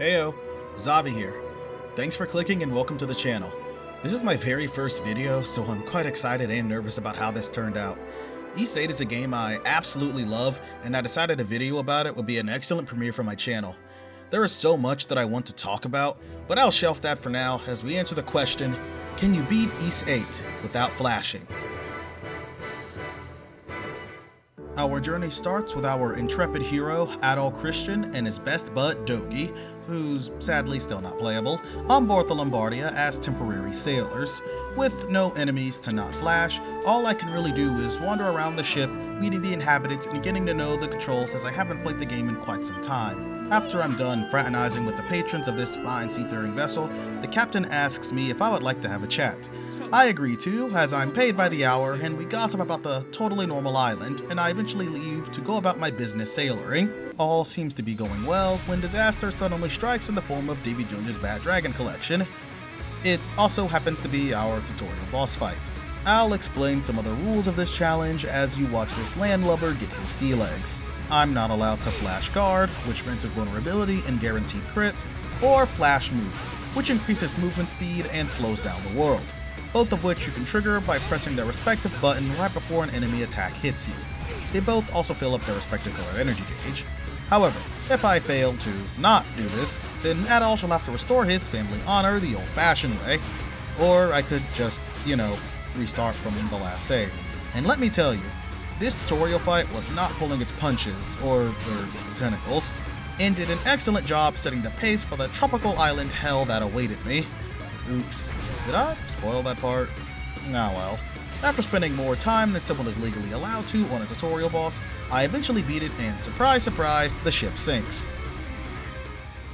Heyo, Xavi here. Thanks for clicking and welcome to the channel. This is my very first video, so I'm quite excited and nervous about how this turned out. VIII is a game I absolutely love, and I decided a video about it would be an excellent premiere for my channel. There is so much that I want to talk about, but I'll shelf that for now as we answer the question, can you beat VIII without flashing? Our journey starts with our intrepid hero, adult Christian, and his best bud, Dogi, who's sadly still not playable, on board the Lombardia as temporary sailors. With no enemies to not flash, all I can really do is wander around the ship, meeting the inhabitants and getting to know the controls as I haven't played the game in quite some time. After I'm done fraternizing with the patrons of this fine seafaring vessel, the captain asks me if I would like to have a chat. I agree to, as I'm paid by the hour, and we gossip about the totally normal island, and I eventually leave to go about my business sailoring. All seems to be going well when disaster suddenly strikes in the form of Davy Jones's Bad Dragon collection. It also happens to be our tutorial boss fight. I'll explain some of the rules of this challenge as you watch this landlubber get his sea legs. I'm not allowed to flash guard, which grants a vulnerability and guaranteed crit, or flash move, which increases movement speed and slows down the world, both of which you can trigger by pressing their respective button right before an enemy attack hits you. They both also fill up their respective colored energy gauge. However, if I fail to not do this, then Adol shall have to restore his family honor the old-fashioned way, or I could just, restart from the last save. And let me tell you, this tutorial fight was not pulling its punches, or their tentacles, and did an excellent job setting the pace for the tropical island hell that awaited me. Oops, did I spoil that part? Ah well. After spending more time than someone is legally allowed to on a tutorial boss, I eventually beat it and surprise surprise, the ship sinks.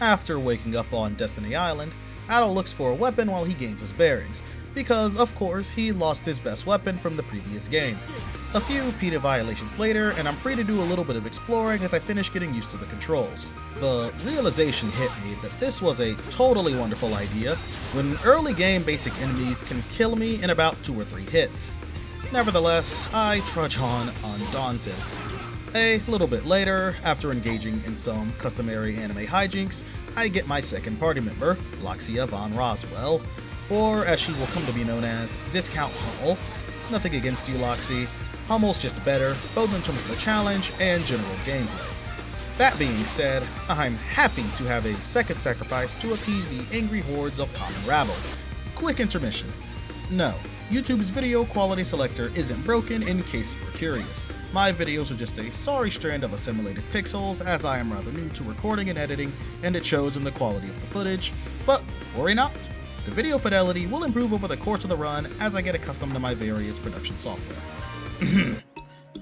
After waking up on Destiny Island, Adol looks for a weapon while he gains his bearings, because of course he lost his best weapon from the previous game. A few PETA violations later, and I'm free to do a little bit of exploring as I finish getting used to the controls. The realization hit me that this was a totally wonderful idea when early game basic enemies can kill me in about 2 or 3 hits. Nevertheless, I trudge on undaunted. A little bit later, after engaging in some customary anime hijinks, I get my second party member, Lacrimosa von Roswell, or as she will come to be known as, Discount Hummel. Nothing against you, Loxy. Hummel's just better, both in terms of the challenge and general gameplay. That being said, I'm happy to have a second sacrifice to appease the angry hordes of common rabble. Quick intermission. No, YouTube's video quality selector isn't broken in case you were curious. My videos are just a sorry strand of assimilated pixels as I am rather new to recording and editing, and it shows in the quality of the footage, but worry not. The video fidelity will improve over the course of the run as I get accustomed to my various production software.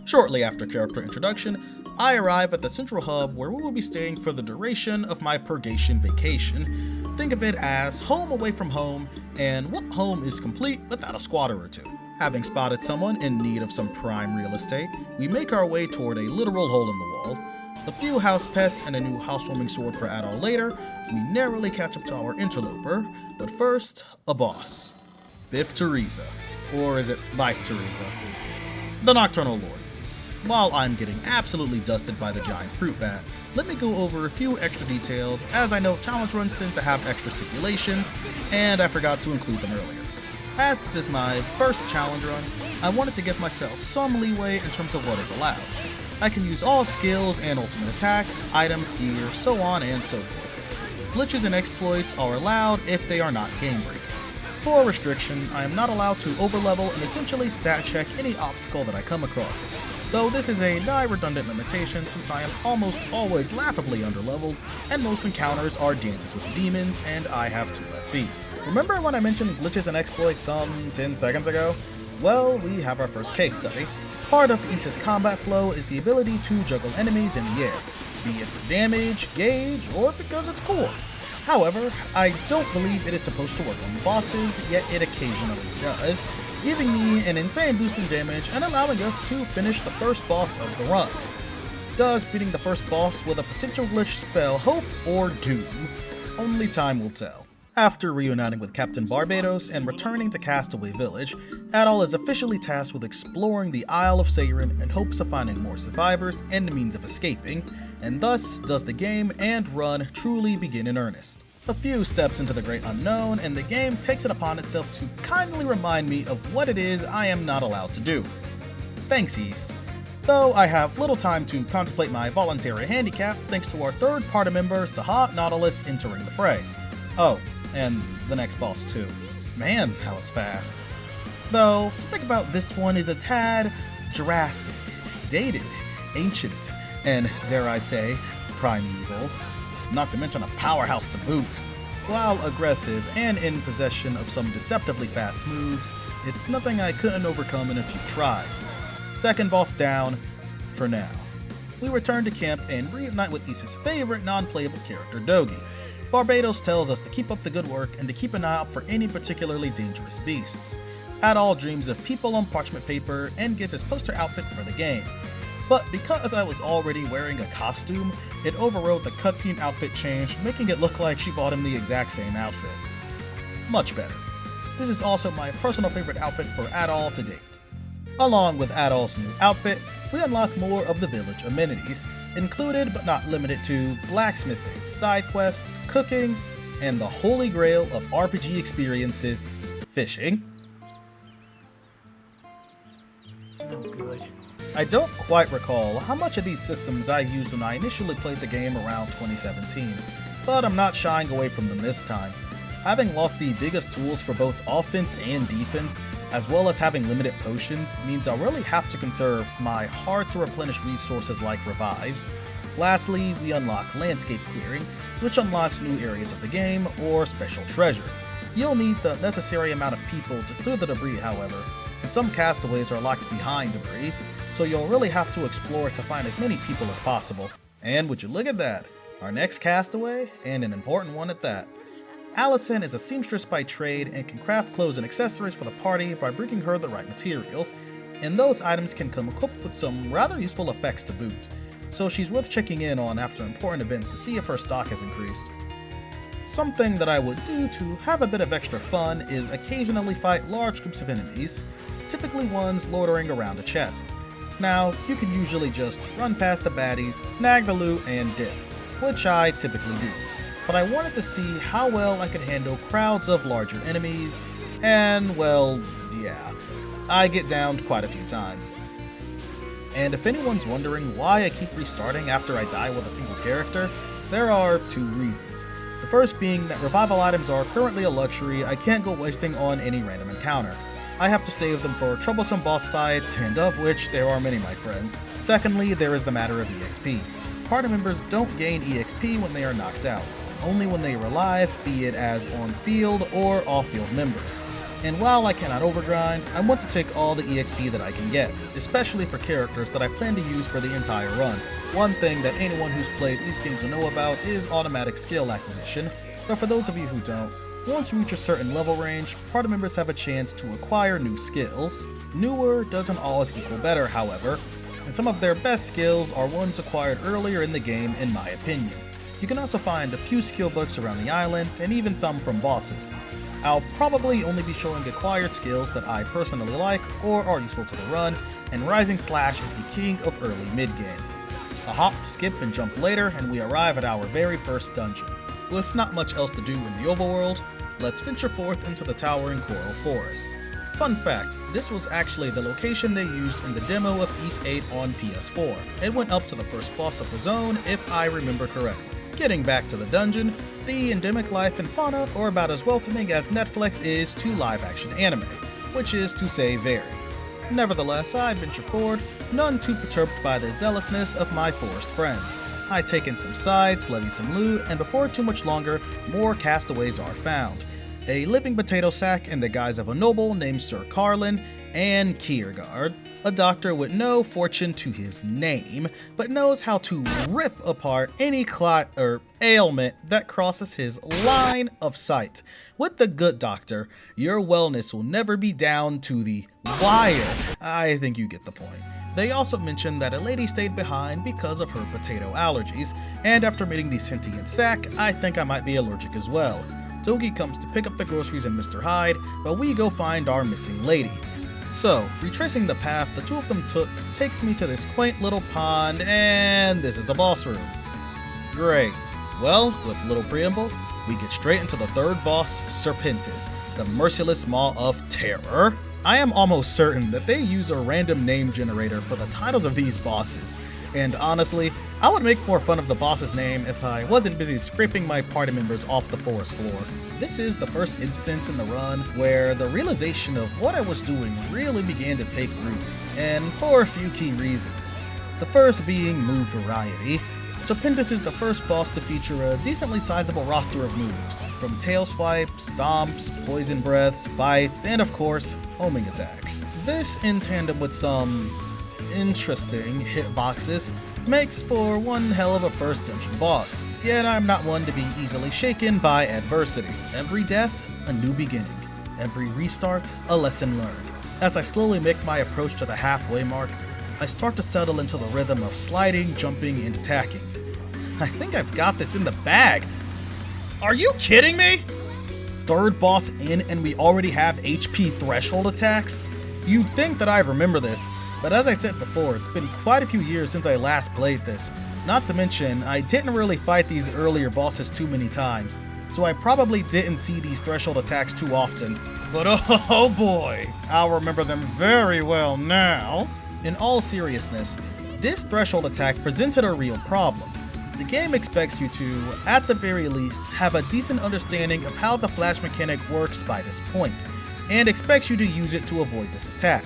Shortly after character introduction, I arrive at the central hub where we will be staying for the duration of my purgation vacation. Think of it as home away from home, and what home is complete without a squatter or two? Having spotted someone in need of some prime real estate, we make our way toward a literal hole in the wall. A few house pets and a new housewarming sword for Adol later, we narrowly catch up to our interloper, but first, a boss. Biff Teresa. Or is it Bife Teresa? The Nocturnal Lord. While I'm getting absolutely dusted by the giant fruit bat, let me go over a few extra details as I know challenge runs tend to have extra stipulations, and I forgot to include them earlier. As this is my first challenge run, I wanted to give myself some leeway in terms of what is allowed. I can use all skills and ultimate attacks, items, gear, so on and so forth. Glitches and exploits are allowed if they are not game breaking. For a restriction, I am not allowed to overlevel and essentially stat check any obstacle that I come across, though this is a redundant limitation since I am almost always laughably underleveled, and most encounters are dances with demons, and I have 2 left feet. Remember when I mentioned glitches and exploits some 10 seconds ago? Well, we have our first case study. Part of VIII's combat flow is the ability to juggle enemies in the air, be it for damage, gauge, or because it's cool. However, I don't believe it is supposed to work on bosses, yet it occasionally does, giving me an insane boost in damage and allowing us to finish the first boss of the run. Does beating the first boss with a potential glitch spell hope or doom? Only time will tell. After reuniting with Captain Barbados and returning to Castaway Village, Adol is officially tasked with exploring the Isle of Seiren in hopes of finding more survivors and the means of escaping, and thus does the game and run truly begin in earnest. A few steps into the great unknown, and the game takes it upon itself to kindly remind me of what it is I am not allowed to do. Thanks, Ys. Though I have little time to contemplate my voluntary handicap thanks to our third party member, Saha Nautilus, entering the fray. Oh, and the next boss too. Man, that was fast. Though, something about this one is a tad drastic, dated, ancient, and dare I say, primeval. Not to mention a powerhouse to boot. While aggressive and in possession of some deceptively fast moves, it's nothing I couldn't overcome in a few tries. Second boss down, for now. We return to camp and reunite with Ys's favorite non-playable character, Dogi. Barbados tells us to keep up the good work and to keep an eye out for any particularly dangerous beasts. Adol dreams of people on parchment paper and gets his poster outfit for the game. But because I was already wearing a costume, it overrode the cutscene outfit change, making it look like she bought him the exact same outfit. Much better. This is also my personal favorite outfit for Adol to date. Along with Adol's new outfit, we unlock more of the village amenities, included but not limited to blacksmithing, side quests, cooking, and the holy grail of RPG experiences, fishing. No good. I don't quite recall how much of these systems I used when I initially played the game around 2017, but I'm not shying away from them this time. Having lost the biggest tools for both offense and defense, as well as having limited potions, means I'll really have to conserve my hard-to-replenish resources like revives. Lastly, we unlock landscape clearing, which unlocks new areas of the game or special treasure. You'll need the necessary amount of people to clear the debris, however, and some castaways are locked behind debris, so you'll really have to explore to find as many people as possible. And would you look at that, our next castaway, and an important one at that. Allison is a seamstress by trade and can craft clothes and accessories for the party by bringing her the right materials, and those items can come equipped with some rather useful effects to boot, so she's worth checking in on after important events to see if her stock has increased. Something that I would do to have a bit of extra fun is occasionally fight large groups of enemies, typically ones loitering around a chest. Now, you can usually just run past the baddies, snag the loot, and dip, which I typically do. But I wanted to see how well I could handle crowds of larger enemies, and well, yeah, I get downed quite a few times. And if anyone's wondering why I keep restarting after I die with a single character, there are two reasons. The first being that revival items are currently a luxury I can't go wasting on any random encounter. I have to save them for troublesome boss fights, and of which there are many, my friends. Secondly, there is the matter of EXP. Party members don't gain EXP when they are knocked out, only when they are alive, be it as on-field or off-field members. And while I cannot overgrind, I want to take all the EXP that I can get, especially for characters that I plan to use for the entire run. One thing that anyone who's played these games will know about is automatic skill acquisition, but for those of you who don't, once you reach a certain level range, party members have a chance to acquire new skills. Newer doesn't always equal better, however, and some of their best skills are ones acquired earlier in the game, in my opinion. You can also find a few skill books around the island, and even some from bosses. I'll probably only be showing acquired skills that I personally like or are useful to the run, and Rising Slash is the king of early mid-game. A hop, skip, and jump later, and we arrive at our very first dungeon. With not much else to do in the overworld, let's venture forth into the towering coral forest. Fun fact, this was actually the location they used in the demo of Ys VIII on PS4. It went up to the first boss of the zone, if I remember correctly. Getting back to the dungeon, the endemic life and fauna are about as welcoming as Netflix is to live-action anime, which is to say very. Nevertheless, I venture forward, none too perturbed by the zealousness of my forest friends. I take in some sides, levy some loot, and before too much longer, more castaways are found. A living potato sack in the guise of a noble named Sir Carlin, and Kiergaard, a doctor with no fortune to his name, but knows how to rip apart any clot or ailment that crosses his line of sight. With the good doctor, your wellness will never be down to the wire. I think you get the point. They also mention that a lady stayed behind because of her potato allergies, and after meeting the sentient sack, I think I might be allergic as well. Dogi comes to pick up the groceries in Mr. Hyde, while we go find our missing lady. So, retracing the path the two of them took takes me to this quaint little pond, and this is a boss room. Great. Well, with little preamble, we get straight into the third boss, Serpentis, the merciless maw of terror. I am almost certain that they use a random name generator for the titles of these bosses, and honestly, I would make more fun of the boss's name if I wasn't busy scraping my party members off the forest floor. This is the first instance in the run where the realization of what I was doing really began to take root, and for a few key reasons. The first being move variety. Serpentis is the first boss to feature a decently sizable roster of moves, from tail swipes, stomps, poison breaths, bites, and of course, homing attacks. This, in tandem with some interesting hitboxes, makes for one hell of a first dungeon boss. Yet I'm not one to be easily shaken by adversity. Every death, a new beginning. Every restart, a lesson learned. As I slowly make my approach to the halfway mark, I start to settle into the rhythm of sliding, jumping, and attacking. I think I've got this in the bag. Are you kidding me? Third boss in and we already have HP threshold attacks? You'd think that I remember this, but as I said before, it's been quite a few years since I last played this. Not to mention, I didn't really fight these earlier bosses too many times, so I probably didn't see these threshold attacks too often. But oh boy, I'll remember them very well now. In all seriousness, this threshold attack presented a real problem. The game expects you to, at the very least, have a decent understanding of how the flash mechanic works by this point, and expects you to use it to avoid this attack.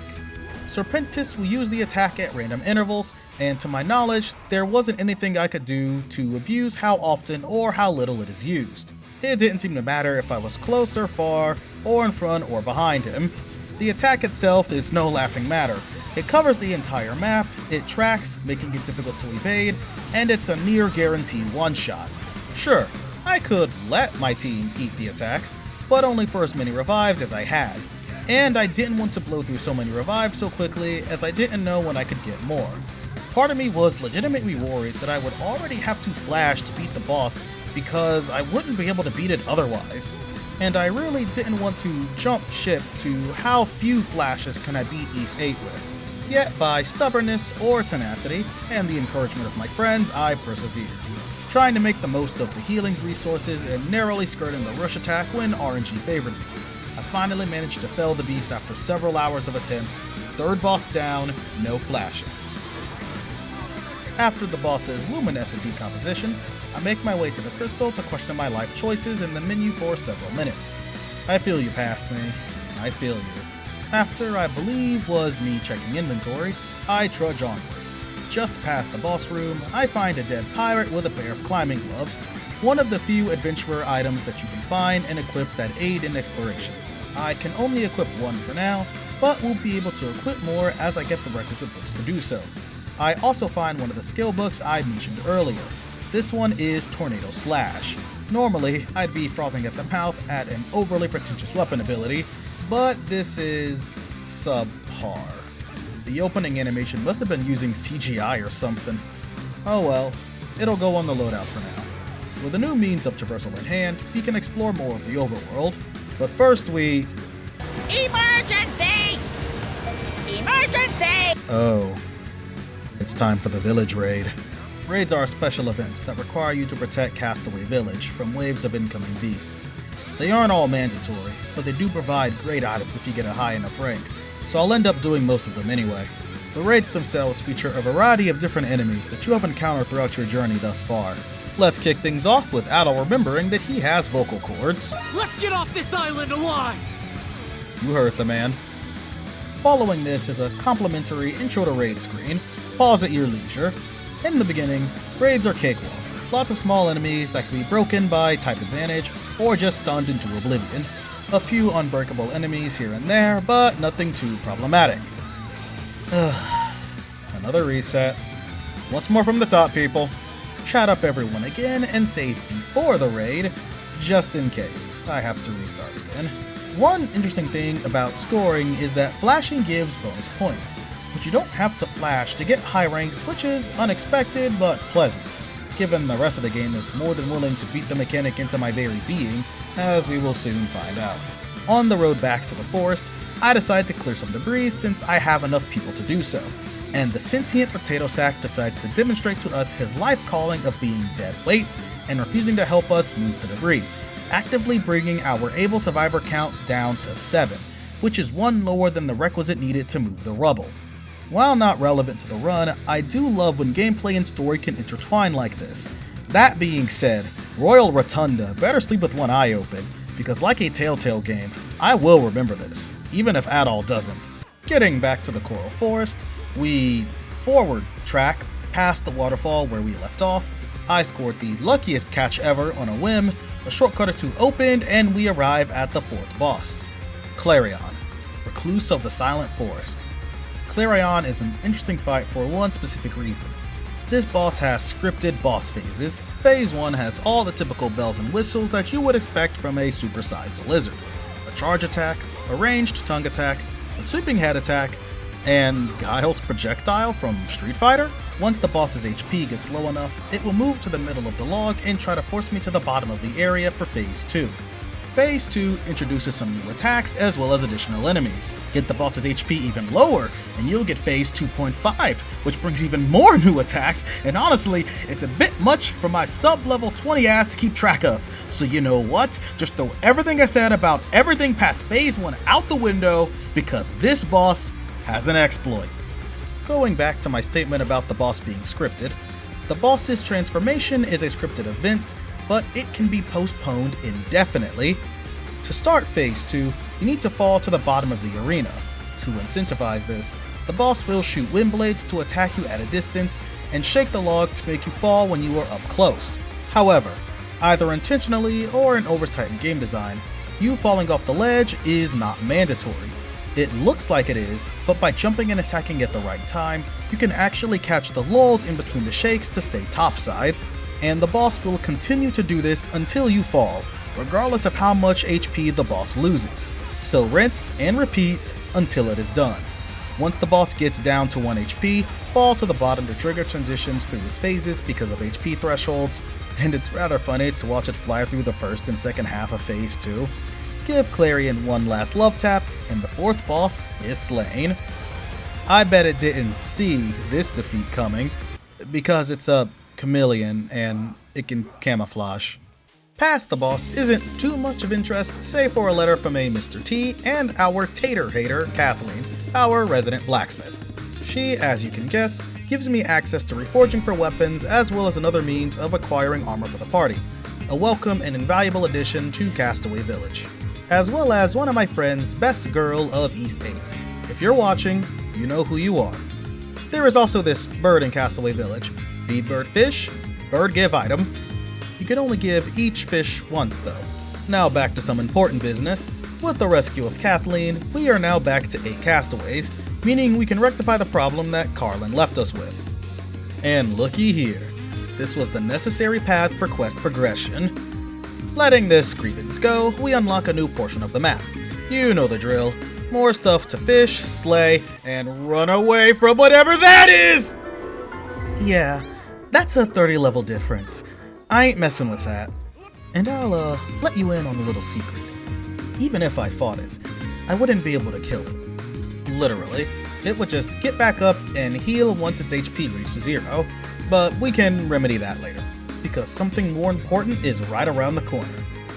Serpentis will use the attack at random intervals, and to my knowledge, there wasn't anything I could do to abuse how often or how little it is used. It didn't seem to matter if I was close or far, or in front or behind him. The attack itself is no laughing matter. It covers the entire map, it tracks, making it difficult to evade, and it's a near guaranteed one-shot. Sure, I could let my team eat the attacks, but only for as many revives as I had. And I didn't want to blow through so many revives so quickly as I didn't know when I could get more. Part of me was legitimately worried that I would already have to flash to beat the boss because I wouldn't be able to beat it otherwise. And I really didn't want to jump ship to how few flashes can I beat East 8 with. Yet by stubbornness or tenacity, and the encouragement of my friends, I persevered, trying to make the most of the healing resources and narrowly skirting the rush attack when RNG favored me. I finally managed to fell the beast after several hours of attempts. Third boss down, no flashing. After the boss's luminescent decomposition, I make my way to the crystal to question my life choices in the menu for several minutes. I feel you past me. I feel you. After I believe was me checking inventory, I trudge onward. Just past the boss room, I find a dead pirate with a pair of climbing gloves, one of the few adventurer items that you can find and equip that aid in exploration. I can only equip one for now, but will be able to equip more as I get the requisite books to do so. I also find one of the skill books I mentioned earlier. This one is Tornado Slash. Normally, I'd be frothing at the mouth at an overly pretentious weapon ability, but this is subpar. The opening animation must have been using CGI or something. Oh well, it'll go on the loadout for now. With a new means of traversal in hand, we can explore more of the overworld, but first we... Emergency! Emergency! Oh. It's time for the village raid. Raids are special events that require you to protect Castaway Village from waves of incoming beasts. They aren't all mandatory, but they do provide great items if you get a high enough rank, so I'll end up doing most of them anyway. The raids themselves feature a variety of different enemies that you have encountered throughout your journey thus far. Let's kick things off with Adol remembering that he has vocal cords. Let's get off this island alive! You heard the man. Following this is a complimentary intro to raid screen. Pause at your leisure. In the beginning, raids are cakewalks. Lots of small enemies that can be broken by type advantage, or just stunned into oblivion. A few unbreakable enemies here and there, but nothing too problematic. Another reset. Once more from the top, people. Chat up everyone again and save before the raid, just in case I have to restart again. One interesting thing about scoring is that flashing gives bonus points, but you don't have to flash to get high ranks, which is unexpected but pleasant, given the rest of the game is more than willing to beat the mechanic into my very being, as we will soon find out. On the road back to the forest, I decide to clear some debris since I have enough people to do so, and the sentient potato sack decides to demonstrate to us his life calling of being dead weight and refusing to help us move the debris, actively bringing our able survivor count down to 7, which is 1 lower than the requisite needed to move the rubble. While not relevant to the run, I do love when gameplay and story can intertwine like this. That being said, Royal Rotunda better sleep with one eye open, because like a Telltale game, I will remember this, even if Adol doesn't. Getting back to the Coral Forest, we forward track past the waterfall where we left off. I scored the luckiest catch ever on a whim, a shortcut or two opened, and we arrive at the 4th boss, Clarion, Recluse of the Silent Forest. Clarion is an interesting fight for one specific reason. This boss has scripted boss phases. Phase 1 has all the typical bells and whistles that you would expect from a supersized lizard. A charge attack, a ranged tongue attack, a sweeping head attack, and Guile's projectile from Street Fighter. Once the boss's HP gets low enough, it will move to the middle of the log and try to force me to the bottom of the area for Phase 2. Phase 2 introduces some new attacks as well as additional enemies. Get the boss's HP even lower, and you'll get Phase 2.5, which brings even more new attacks, and honestly, it's a bit much for my sub-level 20 ass to keep track of. So you know what? Just throw everything I said about everything past Phase 1 out the window, because this boss has an exploit. Going back to my statement about the boss being scripted, the boss's transformation is a scripted event, but it can be postponed indefinitely. To start Phase 2, you need to fall to the bottom of the arena. To incentivize this, the boss will shoot wind blades to attack you at a distance and shake the log to make you fall when you are up close. However, either intentionally or an oversight in game design, you falling off the ledge is not mandatory. It looks like it is, but by jumping and attacking at the right time, you can actually catch the lulls in between the shakes to stay topside, and the boss will continue to do this until you fall, regardless of how much HP the boss loses. So rinse and repeat until it is done. Once the boss gets down to 1 HP, fall to the bottom to trigger transitions through its phases because of HP thresholds, and it's rather funny to watch it fly through the first and second half of Phase 2. Give Clarion one last love tap, and the 4th boss is slain. I bet it didn't see this defeat coming, because it's a chameleon and it can camouflage. Past the boss isn't too much of interest, save for a letter from a Mr. T and our tater hater, Kathleen, our resident blacksmith. She, as you can guess, gives me access to reforging for weapons as well as another means of acquiring armor for the party, a welcome and invaluable addition to Castaway Village, as well as one of my friend's best girl of East 8. If you're watching, you know who you are. There is also this bird in Castaway Village. Feed bird fish, bird give item. You can only give each fish once though. Now back to some important business. With the rescue of Kathleen, we are now back to 8 castaways, meaning we can rectify the problem that Carlin left us with. And looky here, this was the necessary path for quest progression. Letting this grievance go, we unlock a new portion of the map. You know the drill. More stuff to fish, slay, and run away from whatever that is! Yeah, that's a 30 level difference. I ain't messing with that. And I'll let you in on a little secret. Even if I fought it, I wouldn't be able to kill it. Literally, it would just get back up and heal once its HP reached 0, but we can remedy that later, because something more important is right around the corner.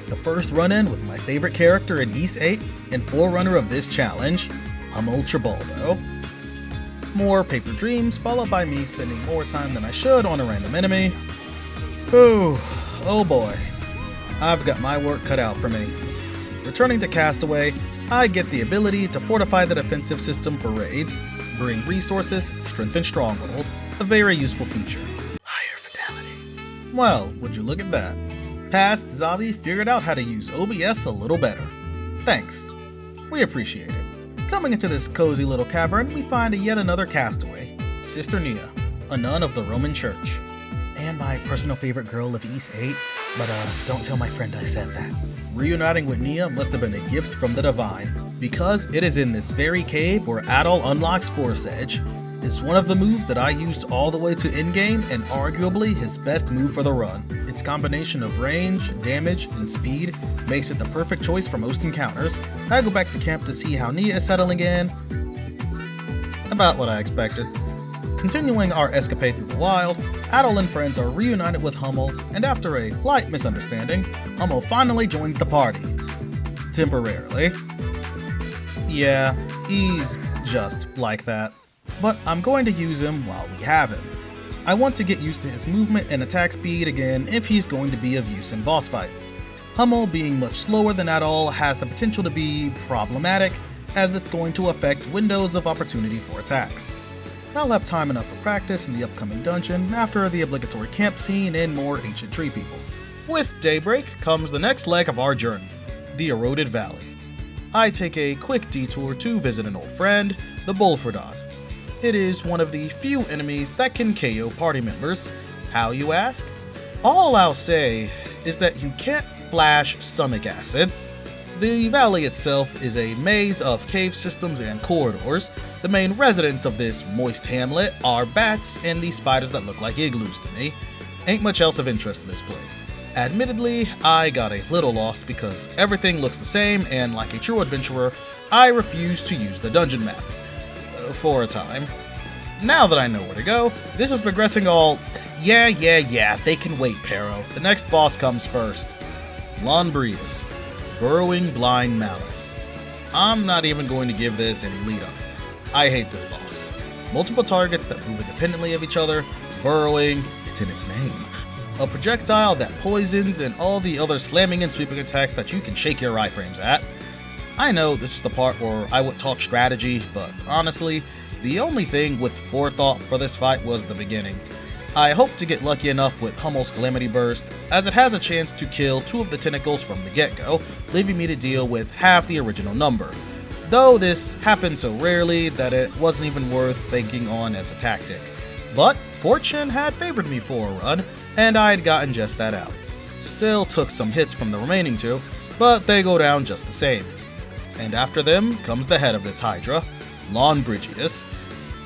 The first run-in with my favorite character in East 8 and forerunner of this challenge, Hummel Tribaldo. More paper dreams, followed by me spending more time than I should on a random enemy. Whew, oh boy, I've got my work cut out for me. Returning to Castaway, I get the ability to fortify the defensive system for raids, bring resources, strengthen stronghold, a very useful feature. Higher fidelity. Well, would you look at that? Past Xavi figured out how to use OBS a little better. Thanks. We appreciate it. Coming into this cozy little cavern, we find yet another castaway, Sister Nia, a nun of the Roman Church. And my personal favorite girl of East 8, but don't tell my friend I said that. Reuniting with Nia must have been a gift from the divine, because it is in this very cave where Adol unlocks Force Edge. It's one of the moves that I used all the way to endgame and arguably his best move for the run. Its combination of range, damage, and speed makes it the perfect choice for most encounters. I go back to camp to see how Nia is settling in. About what I expected. Continuing our escapade through the wild, Adol and friends are reunited with Hummel, and after a light misunderstanding, Hummel finally joins the party. Temporarily. Yeah, he's just like that. But I'm going to use him while we have him. I want to get used to his movement and attack speed again if he's going to be of use in boss fights. Hummel, being much slower than Adol, has the potential to be problematic, as it's going to affect windows of opportunity for attacks. I'll have time enough for practice in the upcoming dungeon after the obligatory camp scene and more ancient tree people. With daybreak comes the next leg of our journey, the Eroded Valley. I take a quick detour to visit an old friend, the Bolfredon. It is one of the few enemies that can KO party members. How, you ask? All I'll say is that you can't flash stomach acid. The valley itself is a maze of cave systems and corridors. The main residents of this moist hamlet are bats and the spiders that look like igloos to me. Ain't much else of interest in this place. Admittedly, I got a little lost because everything looks the same, and like a true adventurer, I refuse to use the dungeon map. For a time. Now that I know where to go, this is progressing all, yeah, they can wait, Pero. The next boss comes first. Lonbrius, Burrowing Blind Malice. I'm not even going to give this any lead up. I hate this boss. Multiple targets that move independently of each other, burrowing, it's in its name. A projectile that poisons, and all the other slamming and sweeping attacks that you can shake your iframes at. I know this is the part where I would talk strategy, but honestly, the only thing with forethought for this fight was the beginning. I hope to get lucky enough with Hummel's Calamity Burst, as it has a chance to kill 2 of the tentacles from the get-go, leaving me to deal with half the original number. Though this happened so rarely that it wasn't even worth thinking on as a tactic. But fortune had favored me for a run, and I had gotten just that out. Still took some hits from the remaining 2, but they go down just the same. And after them comes the head of this Hydra, Lonbrigius.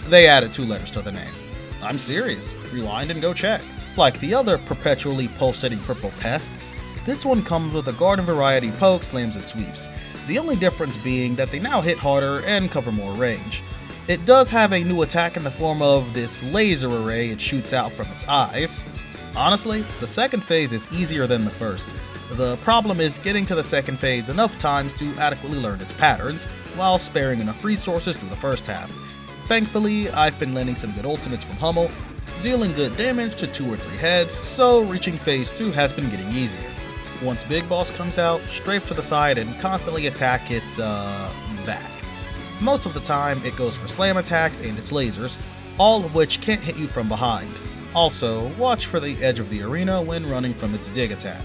They added 2 letters to the name. I'm serious, rewind and go check. Like the other perpetually pulsating purple pests, this one comes with a garden variety poke, slams, and sweeps. The only difference being that they now hit harder and cover more range. It does have a new attack in the form of this laser array it shoots out from its eyes. Honestly, the second phase is easier than the first. The problem is getting to the second phase enough times to adequately learn its patterns, while sparing enough resources through the first half. Thankfully, I've been landing some good ultimates from Hummel, dealing good damage to 2 or 3 heads, so reaching phase 2 has been getting easier. Once Big Boss comes out, strafe to the side and constantly attack its, back. Most of the time, it goes for slam attacks and its lasers, all of which can't hit you from behind. Also, watch for the edge of the arena when running from its dig attack.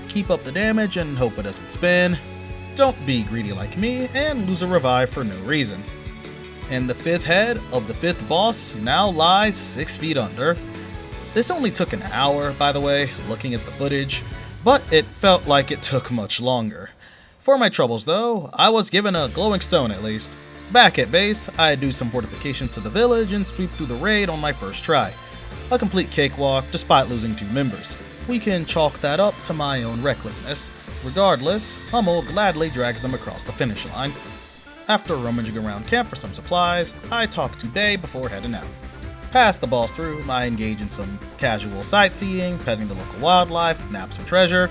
Keep up the damage and hope it doesn't spin. Don't be greedy like me and lose a revive for no reason. And the 5th head of the 5th boss now lies 6 feet under. This only took an hour, by the way, looking at the footage, but it felt like it took much longer. For my troubles though, I was given a glowing stone at least. Back at base, I do some fortifications to the village and sweep through the raid on my first try. A complete cakewalk despite losing 2 members. We can chalk that up to my own recklessness. Regardless, Hummel gladly drags them across the finish line. After rummaging around camp for some supplies, I talk to Day before heading out. Past the boss through, I engage in some casual sightseeing, petting the local wildlife, nap some treasure.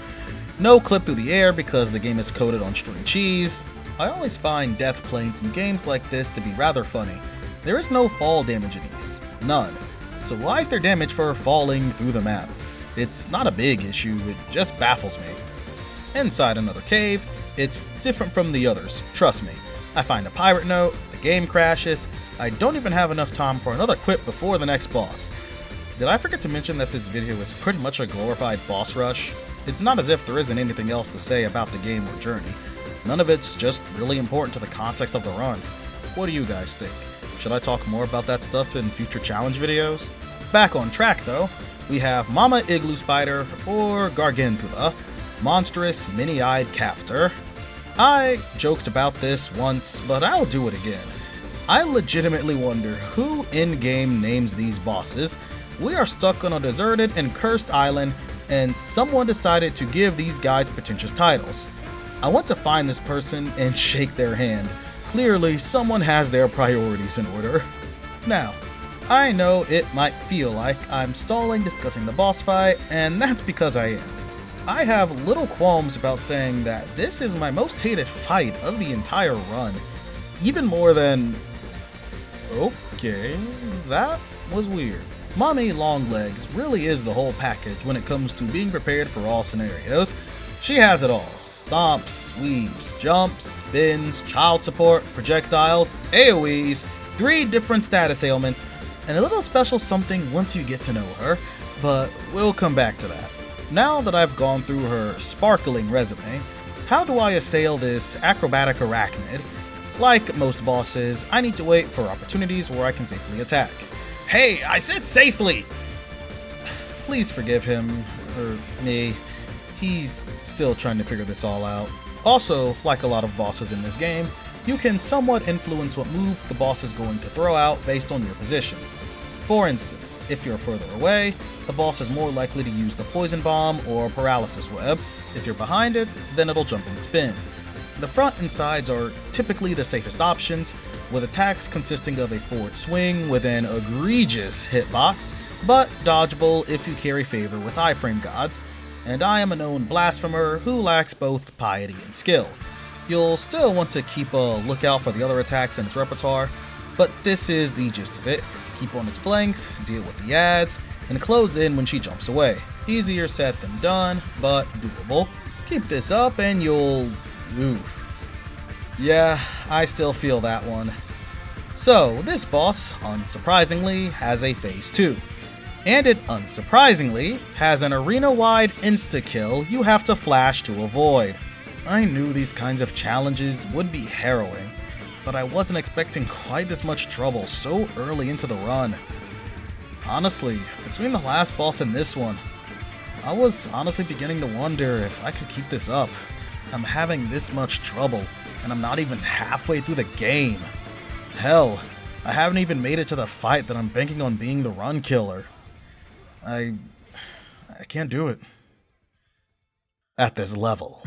No clip through the air because the game is coated on string cheese. I always find death planes in games like this to be rather funny. There is no fall damage in these. None. So why is there damage for falling through the map? It's not a big issue, it just baffles me. Inside another cave, it's different from the others, trust me. I find a pirate note, the game crashes, I don't even have enough time for another quip before the next boss. Did I forget to mention that this video is pretty much a glorified boss rush? It's not as if there isn't anything else to say about the game or journey. None of it's just really important to the context of the run. What do you guys think? Should I talk more about that stuff in future challenge videos? Back on track though, we have Mama Igloo Spider, or Gargantua, monstrous many-eyed captor. I joked about this once, but I'll do it again. I legitimately wonder who in-game names these bosses. We are stuck on a deserted and cursed island, and someone decided to give these guys pretentious titles. I want to find this person and shake their hand. Clearly, someone has their priorities in order. Now, I know it might feel like I'm stalling discussing the boss fight, and that's because I am. I have little qualms about saying that this is my most hated fight of the entire run. Even more than... Okay, that was weird. Mommy Longlegs really is the whole package when it comes to being prepared for all scenarios. She has it all. Stomps, sweeps, jumps, spins, child support, projectiles, AoEs, 3 different status ailments, and a little special something once you get to know her, but we'll come back to that. Now that I've gone through her sparkling resume, how do I assail this acrobatic arachnid? Like most bosses, I need to wait for opportunities where I can safely attack. Hey, I said safely! Please forgive him, or me. He's still trying to figure this all out. Also, like a lot of bosses in this game, you can somewhat influence what move the boss is going to throw out based on your position. For instance, if you're further away, the boss is more likely to use the poison bomb or paralysis web. If you're behind it, then it'll jump and spin. The front and sides are typically the safest options, with attacks consisting of a forward swing with an egregious hitbox, but dodgeable if you carry favor with iframe gods, and I am a known blasphemer who lacks both piety and skill. You'll still want to keep a lookout for the other attacks in its repertoire, but this is the gist of it. Keep on its flanks, deal with the ads, and close in when she jumps away. Easier said than done, but doable. Keep this up and you'll... oof. Yeah, I still feel that one. So, this boss, unsurprisingly, has a phase 2. And it, unsurprisingly, has an arena-wide insta-kill you have to flash to avoid. I knew these kinds of challenges would be harrowing, but I wasn't expecting quite this much trouble so early into the run. Honestly, between the last boss and this one, I was honestly beginning to wonder if I could keep this up. I'm having this much trouble, and I'm not even halfway through the game. Hell, I haven't even made it to the fight that I'm banking on being the run killer. I can't do it. At this level.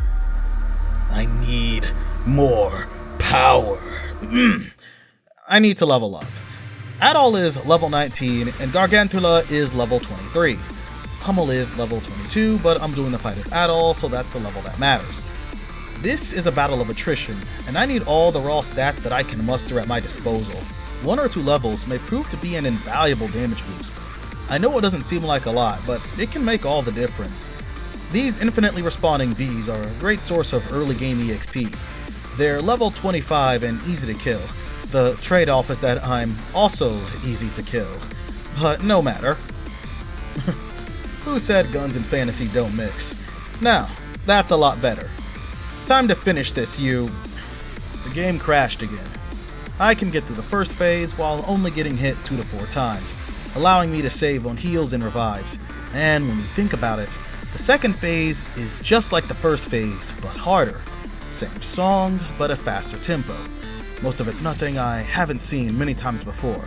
I need more power. I need to level up. Adol is level 19 and Gargantula is level 23. Hummel is level 22, but I'm doing the fight as Adol, so that's the level that matters. This is a battle of attrition, and I need all the raw stats that I can muster at my disposal. 1 or 2 levels may prove to be an invaluable damage boost. I know it doesn't seem like a lot, but it can make all the difference. These infinitely respawning Vs are a great source of early game EXP. They're level 25 and easy to kill. The trade-off is that I'm also easy to kill. But no matter. Who said guns and fantasy don't mix? Now, that's a lot better. Time to finish this, you... The game crashed again. I can get through the first phase while only getting hit 2 to 4 times, allowing me to save on heals and revives. And when you think about it, the second phase is just like the first phase, but harder. Same song, but a faster tempo. Most of it's nothing I haven't seen many times before.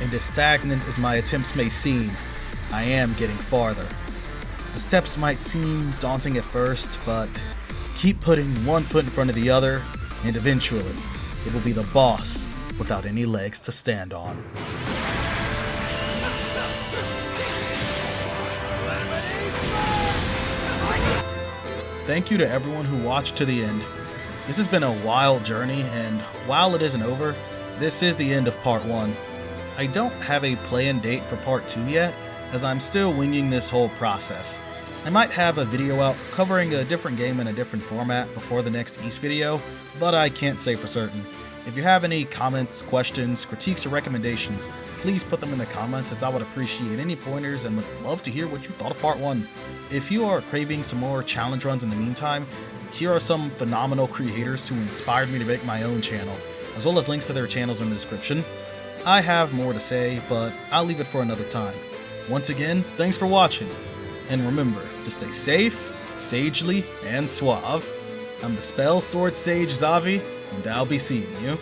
And as stagnant as my attempts may seem, I am getting farther. The steps might seem daunting at first, but keep putting one foot in front of the other, and eventually, it will be the boss without any legs to stand on. Thank you to everyone who watched to the end. This has been a wild journey, and while it isn't over, this is the end of part 1. I don't have a planned date for part 2 yet, as I'm still winging this whole process. I might have a video out covering a different game in a different format before the next East video, but I can't say for certain. If you have any comments, questions, critiques, or recommendations, please put them in the comments, as I would appreciate any pointers and would love to hear what you thought of part 1. If you are craving some more challenge runs in the meantime, here are some phenomenal creators who inspired me to make my own channel, as well as links to their channels in the description. I have more to say, but I'll leave it for another time. Once again, thanks for watching, and remember to stay safe, sagely, and suave. I'm the Spell Sword Sage Xavi, and I'll be seeing you